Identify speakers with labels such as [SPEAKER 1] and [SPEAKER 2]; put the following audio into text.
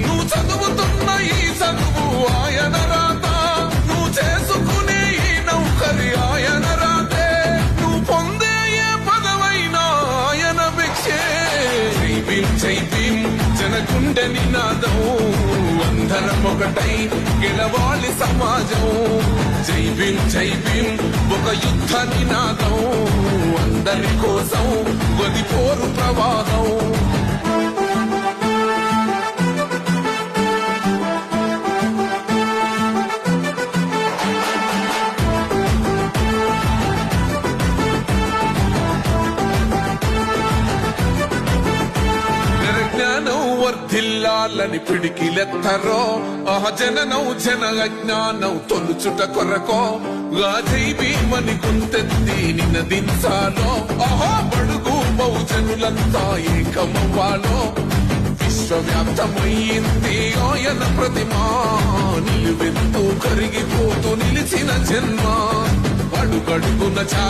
[SPEAKER 1] నువ్వు చదువుతున్న ఈ చదువు ఆయన రాత, నువ్వు చేసుకునే ఈ నౌకరి ఆయన రాతే, నువ్వు పొందే ఏ పదవైనా ఆయన భిక్షే. జై భీమ్ జై భీమ్ జనగుండె నినాదం, అందరం ఒకటై గెలవాలి సమాజం. జై భీమ్ జై భీమ్ ఒక యుద్ధ నినాదం, అందరి కోసం గది పోరు ప్రవాహం. వర్ధిల్లాలని పిడికిలెత్తరో, జననం జన అజ్ఞానం తొలుచుట కొరకో. జై భీమని గుంతెత్తి నినదించాలో, బడుగు బహుజనులంతా ఏకమవ్వాలో. విశ్వవ్యాప్తమయ్యింది ఆయన ప్రతిమా, నిలువెత్తు కరిగిపోతూ నిలిచిన జన్మ. అడుగడుగున